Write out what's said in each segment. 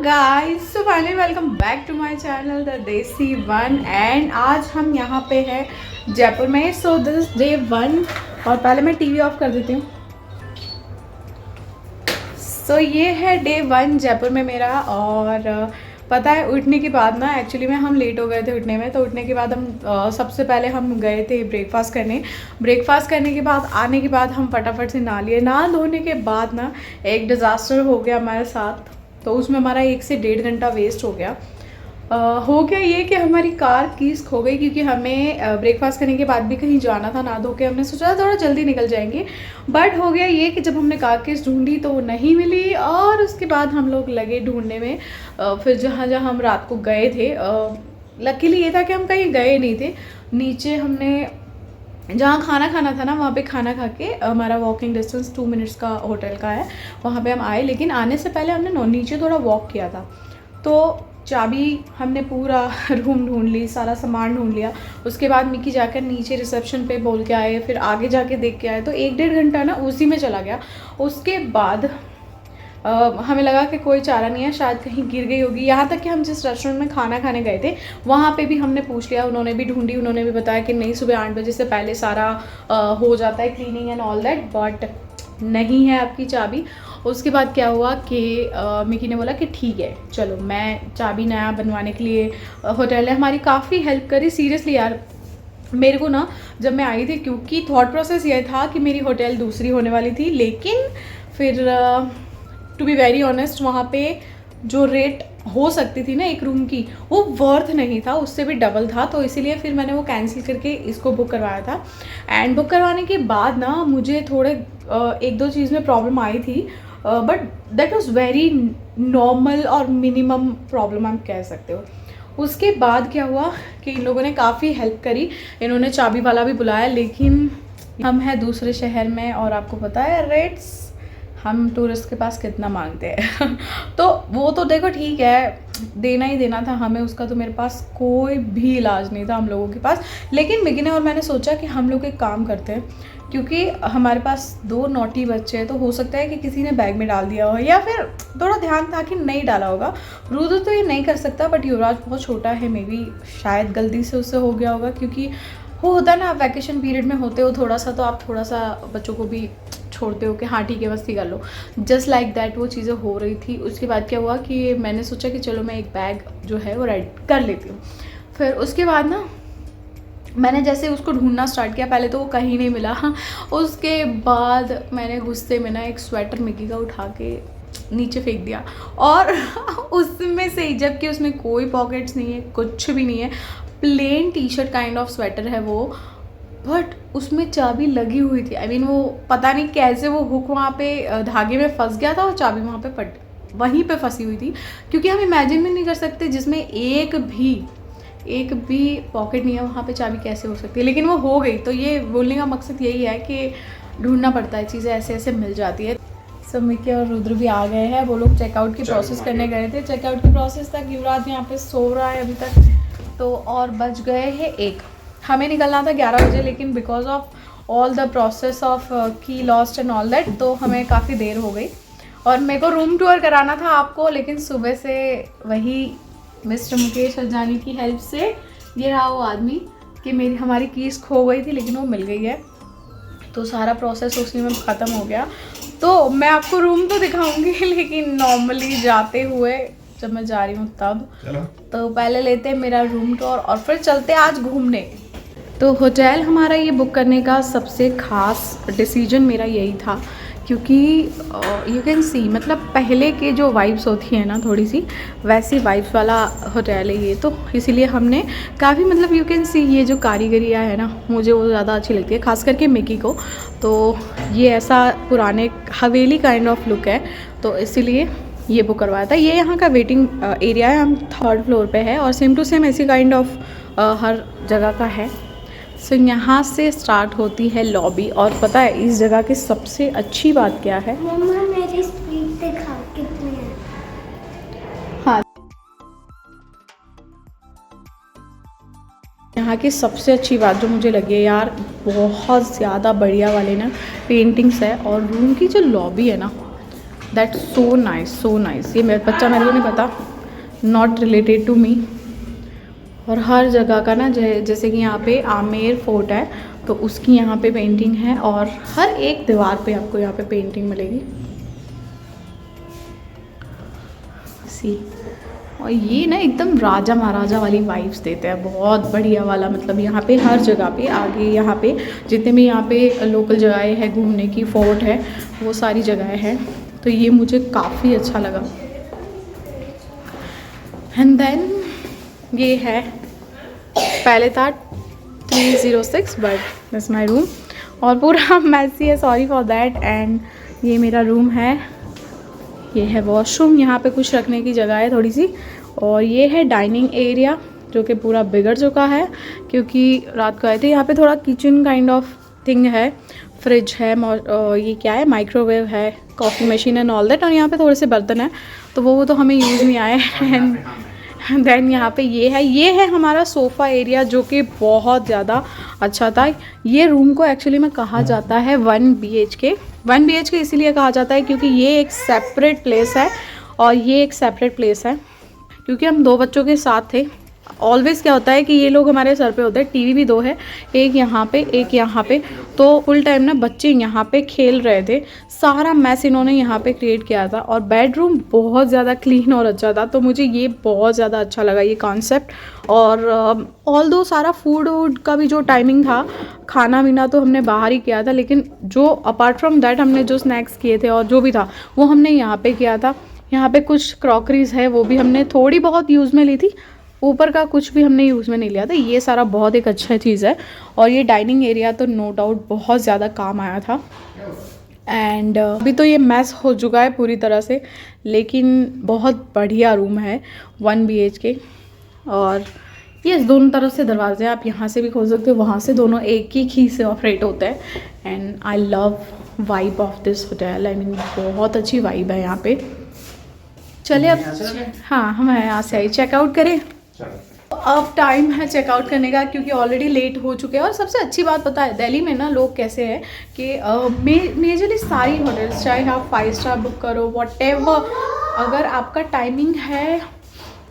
Guys, so finally welcome back to my channel the desi one. And आज हम यहाँ पे हैं जयपुर में। सो दिस इज डे 1 और पहले मैं टीवी ऑफ कर देती हूँ। सो ये है डे 1 जयपुर में मेरा। और पता है उठने के बाद ना, एक्चुअली में हम लेट हो गए थे उठने में। तो उठने के बाद हम सबसे पहले हम गए थे ब्रेकफास्ट करने। ब्रेकफास्ट करने के बाद आने के बाद हम फटाफट से नहा लिए। नहा धोने के बाद ना एक डिज़ास्टर हो गया हमारे साथ। तो उसमें हमारा 1 से 1.5 घंटा वेस्ट हो गया। हो गया ये कि हमारी कार कीज़ खो गई, क्योंकि हमें ब्रेकफास्ट करने के बाद भी कहीं जाना था। ना धो के हमने सोचा थोड़ा जल्दी निकल जाएंगे, बट हो गया ये कि जब हमने कार कीज़ ढूंढी तो वो नहीं मिली। और उसके बाद हम लोग लगे ढूंढने में। फिर जहाँ जहाँ हम रात को गए थे, लकीली ये था कि हम कहीं गए नहीं थे। नीचे हमने जहाँ खाना खाना था ना, वहाँ पे खाना खा के, हमारा वॉकिंग डिस्टेंस 2 मिनट्स का होटल का है, वहाँ पे हम आए। लेकिन आने से पहले हमने नीचे थोड़ा वॉक किया था। तो चाबी हमने पूरा रूम ढूंढ ली, सारा सामान ढूंढ लिया। उसके बाद मिकी जाकर नीचे रिसेप्शन पे बोल के आए, फिर आगे जाके देख के आए। तो 1-1.5 घंटा ना उसी में चला गया। उसके बाद हमें लगा कि कोई चारा नहीं है, शायद कहीं गिर गई होगी। यहाँ तक कि हम जिस रेस्टोरेंट में खाना खाने गए थे वहाँ पे भी हमने पूछ लिया, उन्होंने भी ढूंढी। उन्होंने भी बताया कि नहीं, सुबह 8 बजे से पहले सारा हो जाता है cleaning and all that, but नहीं है आपकी चाबी। उसके बाद क्या हुआ कि मिकी ने बोला कि ठीक है चलो, मैं चाबी नया बनवाने के लिए होटल ने हमारी काफ़ी हेल्प करी। सीरियसली यार, मेरे को ना जब मैं आई थी, क्योंकि थॉट प्रोसेस ये था कि मेरी होटल दूसरी होने वाली थी, लेकिन फिर टू बी वेरी ऑनेस्ट वहाँ पे जो रेट हो सकती थी ना एक रूम की, वो वर्थ नहीं था, उससे भी डबल था। तो इसीलिए फिर मैंने वो कैंसिल करके इसको बुक करवाया था। एंड बुक करवाने के बाद ना मुझे थोड़े 1-2 चीज़ में प्रॉब्लम आई थी, but that was very normal और मिनिमम प्रॉब्लम आप कह सकते हो। उसके बाद क्या हुआ कि इन लोगों ने काफ़ी हेल्प करी। इन्होंने चाबी वाला भी बुलाया, लेकिन हम हैं दूसरे शहर में और आपको पता है रेट्स हम टूरिस्ट के पास कितना मांगते हैं। तो वो तो देखो ठीक है, देना ही देना था हमें उसका, तो मेरे पास कोई भी इलाज नहीं था हम लोगों के पास। लेकिन मिकी और मैंने सोचा कि हम लोग एक काम करते हैं, क्योंकि हमारे पास 2 नॉटी बच्चे हैं, तो हो सकता है कि किसी ने बैग में डाल दिया हो, या फिर थोड़ा ध्यान था कि नहीं डाला होगा। रुद्र तो ये नहीं कर सकता, बट युवराज बहुत छोटा है, मे बी शायद गलती से उससे हो गया होगा। क्योंकि वो होता है ना, आप वैकेशन पीरियड में होते हो थोड़ा सा, तो आप थोड़ा सा बच्चों को भी छोड़ते हो कि हाँ ठीक है मस्ती कर लो। जस्ट लाइक दैट वो चीज़ें हो रही थी। उसके बाद क्या हुआ कि मैंने सोचा कि चलो मैं एक बैग जो है वो रेडी कर लेती हूँ। फिर उसके बाद ना मैंने जैसे उसको ढूंढना स्टार्ट किया, पहले तो वो कहीं नहीं मिला। हाँ, उसके बाद मैंने गुस्से में ना एक स्वेटर मिकी का उठा के नीचे फेंक दिया। और उसमें से, जबकि उसमें कोई पॉकेट्स नहीं है, कुछ भी नहीं है, plain T shirt kind of sweater है वो, बट उसमें चाबी लगी हुई थी। आई मीन वो पता नहीं कैसे वो हुक वहाँ पे धागे में फंस गया था और चाबी वहाँ पे वहीं पे फंसी हुई थी। क्योंकि हम इमेजिन भी नहीं कर सकते, जिसमें एक भी पॉकेट नहीं है, वहाँ पे चाबी कैसे हो सकती है। लेकिन वो हो गई। तो ये बोलने का मकसद यही है कि ढूंढना पड़ता है, चीज़ें ऐसे ऐसे मिल जाती है। सब मिकी और रुद्र भी आ गए हैं, वो लोग चेकआउट की प्रोसेस करने गए थे। चेकआउट की प्रोसेस तक युवराज यहाँ पे सो रहा है अभी तक। तो और बज गए हैं 1, हमें निकलना था 11 बजे, लेकिन because of all the process of की लॉस्ट एंड ऑल दैट, तो हमें काफ़ी देर हो गई। और मेरे को रूम टूर कराना था आपको, लेकिन सुबह से वही मिस्टर मुकेश अजानी की हेल्प से ये रहा वो आदमी कि हमारी कीज़ खो गई थी, लेकिन वो मिल गई है। तो सारा प्रोसेस उसी में ख़त्म हो गया। तो मैं आपको रूम तो दिखाऊंगी, लेकिन नॉर्मली जाते हुए जब मैं जा रही हूँ तब। तो पहले लेते हैं मेरा रूम टूर और फिर चलते आज घूमने। तो होटल हमारा ये बुक करने का सबसे ख़ास डिसीजन मेरा यही था, क्योंकि यू कैन सी, मतलब पहले के जो वाइब्स होती है ना, थोड़ी सी वैसी वाइब्स वाला होटल है ये। तो इसीलिए हमने काफ़ी, मतलब यू कैन सी, ये जो कारीगरियाँ है ना, मुझे वो ज़्यादा अच्छी लगती है, खास करके मिकी को। तो ये ऐसा पुराने हवेली काइंड ऑफ लुक है, तो इसीलिए ये बुक करवाया था। ये यहाँ का वेटिंग एरिया है, हम 3rd फ्लोर पे है, और सेम टू सेम ऐसी काइंड ऑफ हर जगह का है। सो यहाँ से स्टार्ट होती है लॉबी। और पता है इस जगह की सबसे अच्छी बात क्या है? मम्मा मेरी स्पीड दिखा कितनी है। हाँ, यहाँ की सबसे अच्छी बात जो मुझे लगी है यार, बहुत ज़्यादा बढ़िया वाले ना पेंटिंग्स है। और रूम की जो लॉबी है ना, that's so nice, so nice. ये मेरा बच्चा मेरे को नहीं पता, नॉट रिलेटेड टू मी। और हर जगह का ना जैसे कि यहाँ पे आमेर फोर्ट है तो उसकी यहाँ पे पेंटिंग है, और हर एक दीवार पे आपको यहाँ पे पेंटिंग मिलेगी। सी, और ये ना एकदम राजा महाराजा वाली वाइब्स देते हैं, बहुत बढ़िया वाला। मतलब यहाँ पे हर जगह पे आगे यहाँ पे जितने भी यहाँ पे लोकल जगहें हैं घूमने की, फोर्ट है, वो सारी जगहें हैं। तो ये मुझे काफ़ी अच्छा लगा। एंड देन ये है, पहले था 306 बट दिस माई रूम, और पूरा मैसी है, सॉरी फॉर दैट। एंड ये मेरा रूम है, ये है वॉशरूम, यहाँ पे कुछ रखने की जगह है थोड़ी सी। और ये है डाइनिंग एरिया जो कि पूरा बिगड़ चुका है क्योंकि रात को आए थे। यहाँ पे थोड़ा किचन काइंड ऑफ थिंग है, फ्रिज है, ये क्या है, माइक्रोवेव है, coffee machine and all that. और यहाँ पे थोड़े से बर्तन हैं तो वो तो हमें यूज़ नहीं आए। एंड देन यहाँ पे ये है हमारा सोफ़ा एरिया जो कि बहुत ज़्यादा अच्छा था। ये रूम को एक्चुअली में कहा जाता है 1 BHK। 1 BHK इसीलिए कहा जाता है क्योंकि ये एक सेपरेट प्लेस है और ये एक सेपरेट प्लेस है क्योंकि हम 2 बच्चों के साथ थे। ऑलवेज़ क्या होता है कि ये लोग हमारे सर पे होते हैं, टीवी भी 2 है, एक यहाँ पे एक यहाँ पे, तो फुल टाइम ना बच्चे यहाँ पे खेल रहे थे। सारा मैस इन्होंने यहाँ पे क्रिएट किया था और बेडरूम बहुत ज़्यादा क्लीन और अच्छा था, तो मुझे ये बहुत ज़्यादा अच्छा लगा ये कॉन्सेप्ट। और ऑल दो सारा फूड का भी जो टाइमिंग था, खाना पीना तो हमने बाहर ही किया था, लेकिन जो अपार्ट फ्रॉम दैट हमने जो स्नैक्स किए थे और जो भी था वो हमने यहाँ पे किया था। यहाँ पे कुछ क्रॉकरीज है वो भी हमने थोड़ी बहुत यूज़ में ली थी, ऊपर का कुछ भी हमने यूज़ में नहीं लिया था। ये सारा बहुत एक अच्छा चीज़ है। और ये डाइनिंग एरिया तो नो डाउट बहुत ज़्यादा काम आया था। एंड अभी तो ये मैस हो चुका है पूरी तरह से, लेकिन बहुत बढ़िया रूम है 1 BHK। और ये दोनों तरफ से दरवाजे हैं, आप यहाँ से भी खोल सकते हो, वहाँ से, दोनों एक ही की से ऑपरेट होता है। And I love vibe of this hotel, I mean बहुत अच्छी वाइब है यहाँ पे। चलिए अब, हाँ हम यहाँ से आई, चेकआउट करें। अब टाइम है चेकआउट करने का क्योंकि ऑलरेडी लेट हो चुके हैं। और सबसे अच्छी बात पता है दिल्ली में ना लोग कैसे हैं कि मेजरली सारी होटल्स, चाहे आप 5 स्टार बुक करो व्हाटएवर, अगर आपका टाइमिंग है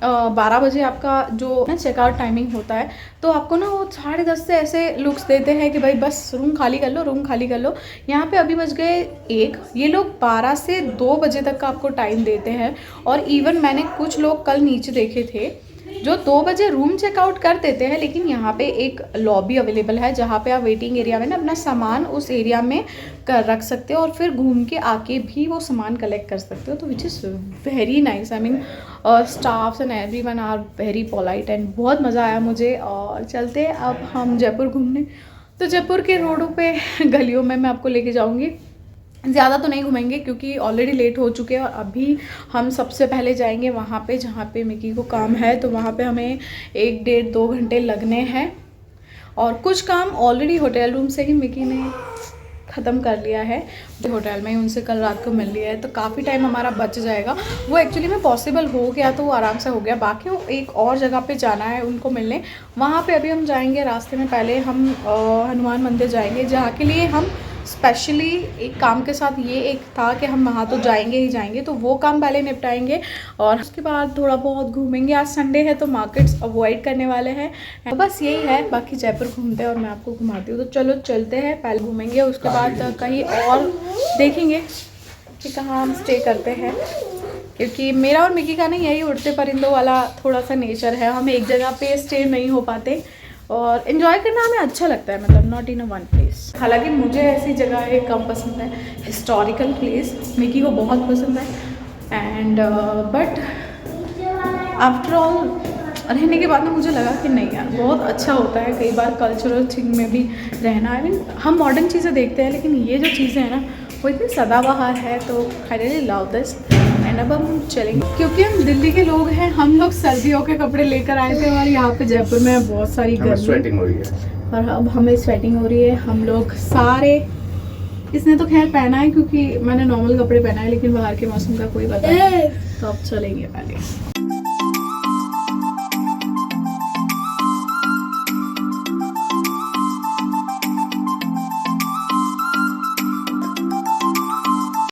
12 बजे आपका जो चेकआउट टाइमिंग होता है, तो आपको ना वो 10:30 से ऐसे लुक्स देते हैं कि भाई बस रूम खाली कर लो, रूम खाली कर लो। यहाँ पे अभी बज गए 1, ये लोग 12 से 2 बजे तक का आपको टाइम देते हैं। और इवन मैंने कुछ लोग कल नीचे देखे थे जो 2 बजे रूम चेकआउट कर देते हैं, लेकिन यहाँ पे एक लॉबी अवेलेबल है जहाँ पे आप वेटिंग एरिया में ना अपना सामान उस एरिया में रख सकते हो और फिर घूम के आके भी वो सामान कलेक्ट कर सकते हो। तो which is very nice, I mean staffs and everyone are very polite and बहुत मज़ा आया मुझे। और चलते अब हम जयपुर घूमने। तो जयपुर के रोडों पे गलियों में मैं आपको लेके जाऊँगी, ज़्यादा तो नहीं घूमेंगे क्योंकि ऑलरेडी लेट हो चुके हैं। और अभी हम सबसे पहले जाएंगे वहाँ पे जहाँ पे मिकी को काम है, तो वहाँ पे हमें 1, 1.5, 2 घंटे लगने हैं। और कुछ काम ऑलरेडी होटल रूम से ही मिकी ने ख़त्म कर लिया है, होटल में ही उनसे कल रात को मिल लिया है, तो काफ़ी टाइम हमारा बच जाएगा। वो एक्चुअली में पॉसिबल हो गया तो वो आराम से हो गया। बाकी वो एक और जगह पे जाना है उनको मिलने, वहाँ पे अभी हम जाएंगे। रास्ते में पहले हम हनुमान मंदिर जाएंगे, जहाँ के लिए हम स्पेशली एक काम के साथ ये एक था कि हम वहाँ तो जाएंगे ही जाएंगे, तो वो काम पहले निपटाएंगे और उसके बाद थोड़ा बहुत घूमेंगे। आज संडे है तो मार्केट्स अवॉइड करने वाले हैं, तो बस यही है। बाकी जयपुर घूमते हैं और मैं आपको घुमाती हूँ। तो चलो चलते हैं, पहले घूमेंगे, उसके बाद कहीं और देखेंगे कि कहाँ हम स्टे करते हैं, क्योंकि मेरा और मिकी का ना यही उड़ते परिंदों वाला थोड़ा सा नेचर है। हम एक जगह पे स्टे नहीं हो पाते और इन्जॉय करना हमें अच्छा लगता है, मतलब not in a one place. हालांकि मुझे ऐसी जगह कम पसंद है, हिस्टोरिकल प्लेस मिकी को बहुत पसंद है। एंड बट आफ्टर ऑल रहने के बाद ना मुझे लगा कि नहीं यार, बहुत अच्छा होता है कई बार कल्चरल थिंग में भी रहना। आई मीन हम मॉडर्न चीज़ें देखते हैं, लेकिन ये जो चीज़ें हैं ना वो इतनी सदाबहार है, तो I really love this. And अब हम चलेंगे, क्योंकि हम दिल्ली के लोग हैं, हम लोग सर्दियों के कपड़े लेकर आए थे और यहाँ पे जयपुर में बहुत सारी गर्मी हो रही है और अब हमें स्वेटिंग हो रही है। हम लोग सारे, इसने तो खैर पहना है क्योंकि मैंने नॉर्मल कपड़े पहना है, लेकिन बाहर के मौसम का कोई पता नहीं, तो अब चलेंगे पहले।